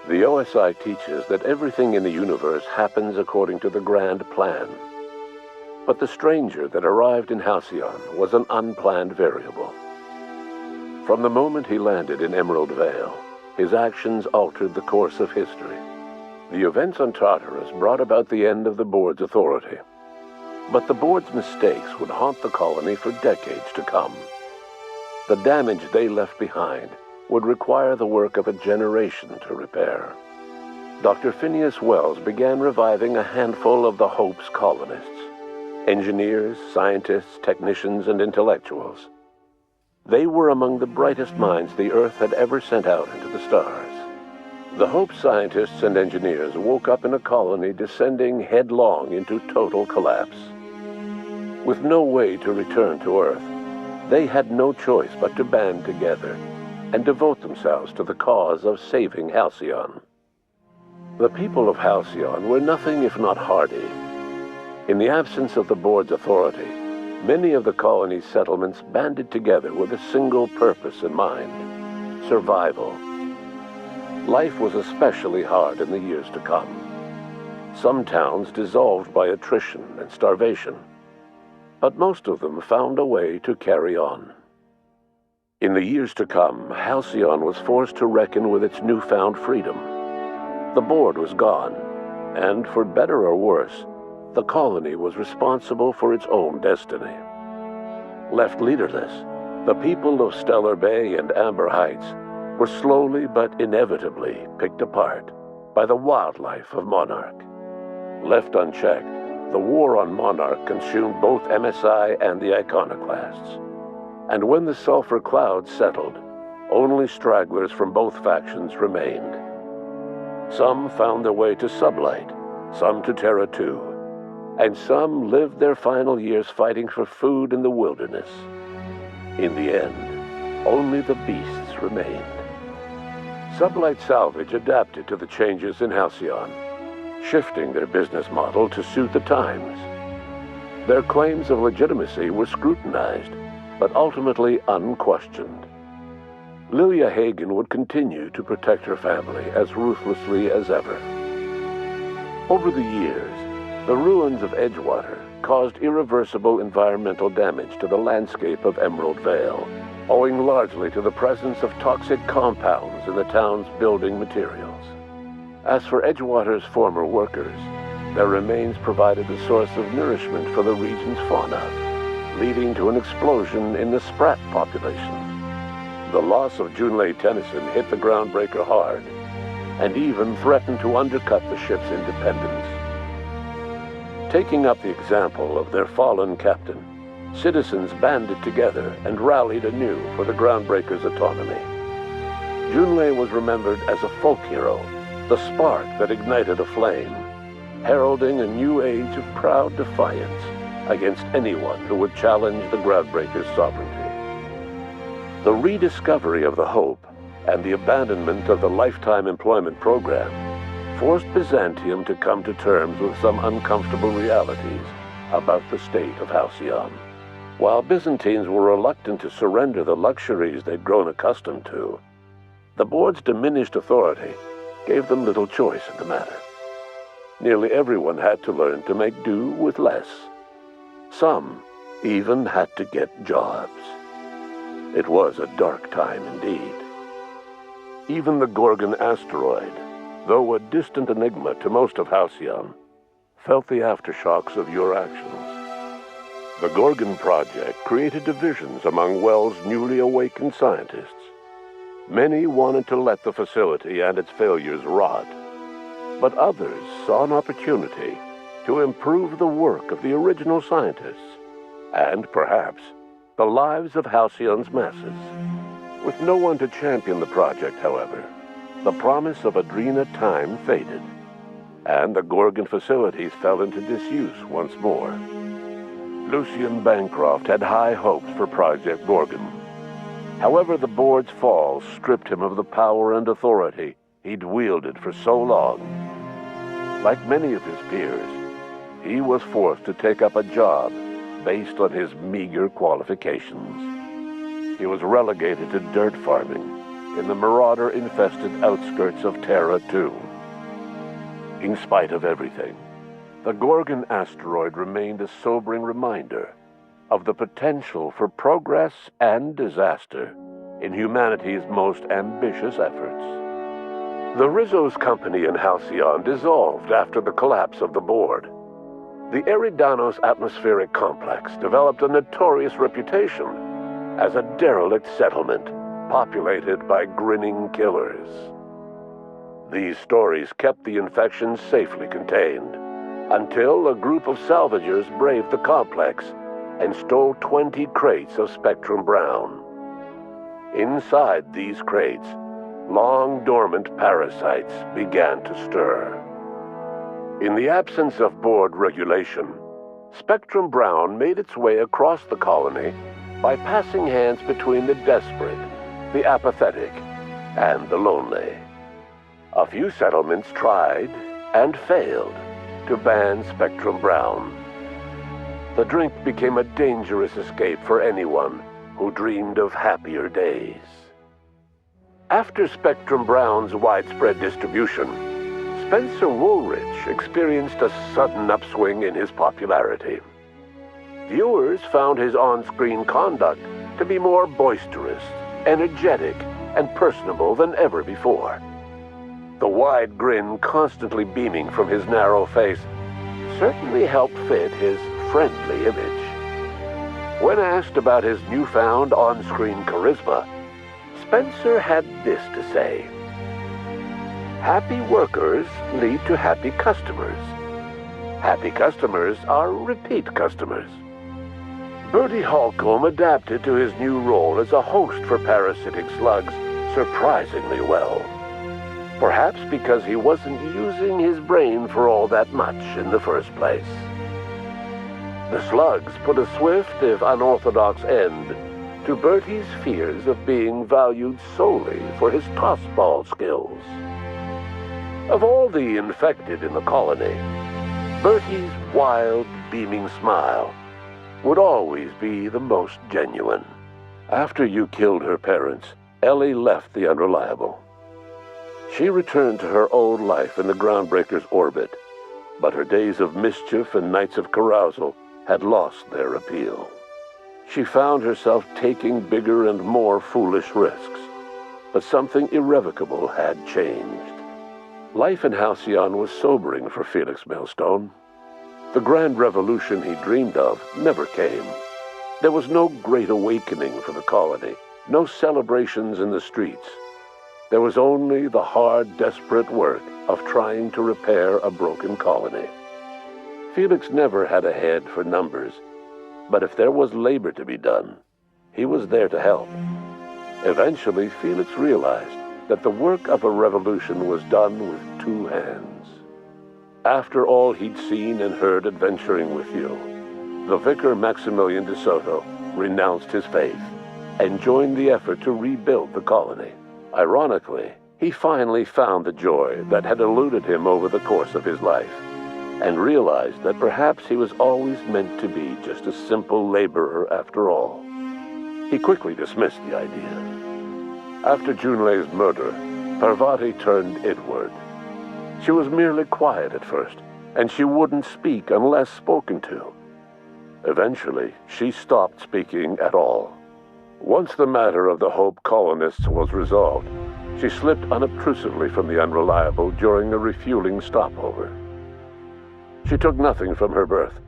The OSI teaches that everything in the universe happens according to the grand plan. But the stranger that arrived in Halcyon was an unplanned variable. From the moment he landed in Emerald Vale, his actions altered the course of history. The events on Tartarus brought about the end of the board's authority. But the board's mistakes would haunt the colony for decades to come. The damage they left behind would require the work of a generation to repair. Dr. Phineas Wells began reviving a handful of the Hope's colonists: engineers, scientists, technicians, and intellectuals. They were among the brightest minds the Earth had ever sent out into the stars. The Hope scientists and engineers woke up in a colony descending headlong into total collapse. With no way to return to Earth, they had no choice but to band together and devote themselves to the cause of saving Halcyon. The people of Halcyon were nothing if not hardy. In the absence of the board's authority, many of the colony's settlements banded together with a single purpose in mind: survival. Life was especially hard in the years to come. Some towns dissolved by attrition and starvation, but most of them found a way to carry on. In the years to come, Halcyon was forced to reckon with its newfound freedom. The board was gone, and for better or worse, the colony was responsible for its own destiny. Left leaderless, the people of Stellar Bay and Amber Heights were slowly but inevitably picked apart by the wildlife of Monarch. Left unchecked, the war on Monarch consumed both MSI and the Iconoclasts. And when the sulfur clouds settled, only stragglers from both factions remained. Some found their way to Sublight, some to Terra 2, and some lived their final years fighting for food in the wilderness. In the end, only the beasts remained. Sublight Salvage adapted to the changes in Halcyon, shifting their business model to suit the times. Their claims of legitimacy were scrutinized, but ultimately unquestioned. Lilia Hagen would continue to protect her family as ruthlessly as ever. Over the years, the ruins of Edgewater caused irreversible environmental damage to the landscape of Emerald Vale, owing largely to the presence of toxic compounds in the town's building materials. As for Edgewater's former workers, their remains provided a source of nourishment for the region's fauna, leading to an explosion in the sprat population. The loss of Junlei Tennyson hit the groundbreaker hard, and even threatened to undercut the ship's independence. Taking up the example of their fallen captain, citizens banded together and rallied anew for the groundbreaker's autonomy. Junlei was remembered as a folk hero, the spark that ignited a flame, heralding a new age of proud defiance against anyone who would challenge the groundbreaker's sovereignty. The rediscovery of the Hope and the abandonment of the lifetime employment program forced Byzantium to come to terms with some uncomfortable realities about the state of Halcyon. While Byzantines were reluctant to surrender the luxuries they'd grown accustomed to, the board's diminished authority gave them little choice in the matter. Nearly everyone had to learn to make do with less. Some even had to get jobs. It was a dark time indeed. Even the Gorgon asteroid, though a distant enigma to most of Halcyon, felt the aftershocks of your actions. The Gorgon project created divisions among Wells' newly awakened scientists. Many wanted to let the facility and its failures rot, but others saw an opportunity to improve the work of the original scientists, and perhaps the lives of Halcyon's masses. With no one to champion the project, however, the promise of Adrena time faded, and the Gorgon facilities fell into disuse once more. Lucian Bancroft had high hopes for Project Gorgon. However, the board's fall stripped him of the power and authority he'd wielded for so long. Like many of his peers, he was forced to take up a job based on his meager qualifications. He was relegated to dirt farming in the marauder-infested outskirts of Terra 2. In spite of everything, the Gorgon asteroid remained a sobering reminder of the potential for progress and disaster in humanity's most ambitious efforts. The Rizzo's company in Halcyon dissolved after the collapse of the board. The Eridanos atmospheric complex developed a notorious reputation as a derelict settlement populated by grinning killers. These stories kept the infection safely contained until a group of salvagers braved the complex and stole 20 crates of Spectrum Brown. Inside these crates, long-dormant parasites began to stir. In the absence of board regulation, Spectrum Brown made its way across the colony by passing hands between the desperate, the apathetic, and the lonely. A few settlements tried and failed to ban Spectrum Brown. The drink became a dangerous escape for anyone who dreamed of happier days. After Spectrum Brown's widespread distribution, Spencer Woolrich experienced a sudden upswing in his popularity. Viewers found his on-screen conduct to be more boisterous, energetic, and personable than ever before. The wide grin constantly beaming from his narrow face certainly helped fit his friendly image. When asked about his newfound on-screen charisma, Spencer had this to say: "Happy workers lead to happy customers. Happy customers are repeat customers." Bertie Holcomb adapted to his new role as a host for parasitic slugs surprisingly well. Perhaps because he wasn't using his brain for all that much in the first place. The slugs put a swift, if unorthodox, end to Bertie's fears of being valued solely for his tossball skills. Of all the infected in the colony, Bertie's wild, beaming smile would always be the most genuine. After you killed her parents, Ellie left the Unreliable. She returned to her old life in the Groundbreaker's orbit, but her days of mischief and nights of carousal had lost their appeal. She found herself taking bigger and more foolish risks, but something irrevocable had changed. Life in Halcyon was sobering for Felix Millstone. The grand revolution he dreamed of never came. There was no great awakening for the colony, no celebrations in the streets. There was only the hard, desperate work of trying to repair a broken colony. Felix never had a head for numbers, but if there was labor to be done, he was there to help. Eventually, Felix realized that the work of a revolution was done with two hands. After all he'd seen and heard adventuring with you, the vicar Maximilian de Soto renounced his faith and joined the effort to rebuild the colony. Ironically, he finally found the joy that had eluded him over the course of his life, and realized that perhaps he was always meant to be just a simple laborer after all. He quickly dismissed the idea. After Junlei's murder, Parvati turned inward. She was merely quiet at first, and she wouldn't speak unless spoken to. Eventually, she stopped speaking at all. Once the matter of the Hope colonists was resolved, she slipped unobtrusively from the Unreliable during a refueling stopover. She took nothing from her berth,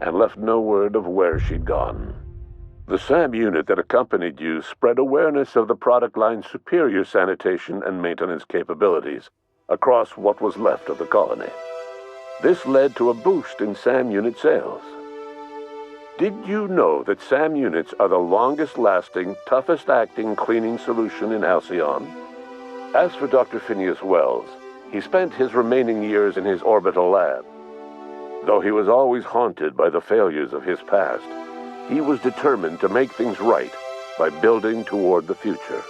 and left no word of where she'd gone. The SAM unit that accompanied you spread awareness of the product line's superior sanitation and maintenance capabilities across what was left of the colony. This led to a boost in SAM unit sales. Did you know that SAM units are the longest-lasting, toughest-acting cleaning solution in Halcyon? As for Dr. Phineas Wells, he spent his remaining years in his orbital lab. Though he was always haunted by the failures of his past, he was determined to make things right by building toward the future.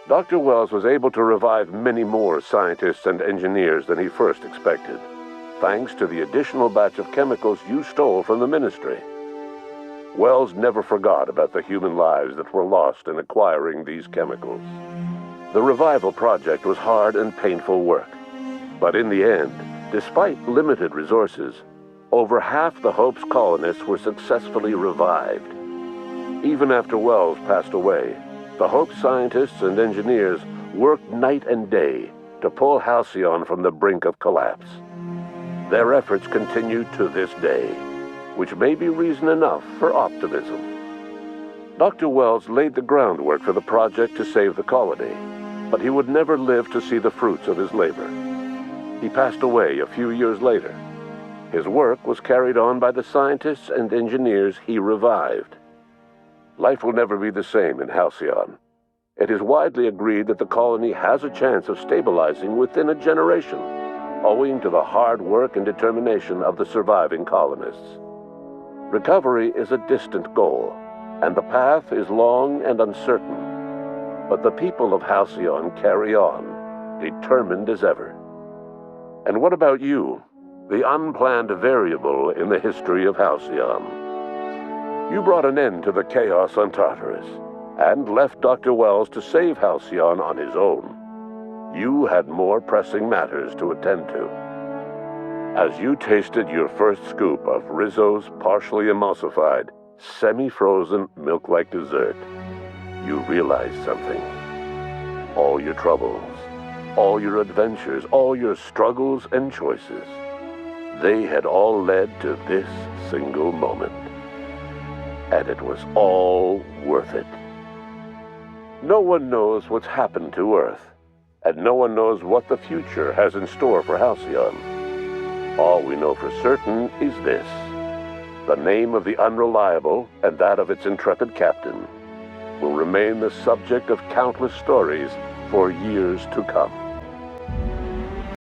Dr. Wells was able to revive many more scientists and engineers than he first expected, thanks to the additional batch of chemicals you stole from the Ministry. Wells never forgot about the human lives that were lost in acquiring these chemicals. The revival project was hard and painful work. But in the end, despite limited resources, over half the Hope's colonists were successfully revived. Even after Wells passed away, the Hope scientists and engineers worked night and day to pull Halcyon from the brink of collapse. Their efforts continue to this day, which may be reason enough for optimism. Dr. Wells laid the groundwork for the project to save the colony, but he would never live to see the fruits of his labor. He passed away a few years later. His work was carried on by the scientists and engineers he revived. Life will never be the same in Halcyon. It is widely agreed that the colony has a chance of stabilizing within a generation, owing to the hard work and determination of the surviving colonists. Recovery is a distant goal, and the path is long and uncertain. But the people of Halcyon carry on, determined as ever. And what about you, the unplanned variable in the history of Halcyon? You brought an end to the chaos on Tartarus, and left Dr. Wells to save Halcyon on his own. You had more pressing matters to attend to. As you tasted your first scoop of Rizzo's partially emulsified, semi-frozen milk-like dessert, you realized something. All your troubles, all your adventures, all your struggles and choices, they had all led to this single moment. And it was all worth it. No one knows what's happened to Earth, and no one knows what the future has in store for Halcyon. All we know for certain is this: the name of the Unreliable and that of its intrepid captain will remain the subject of countless stories for years to come.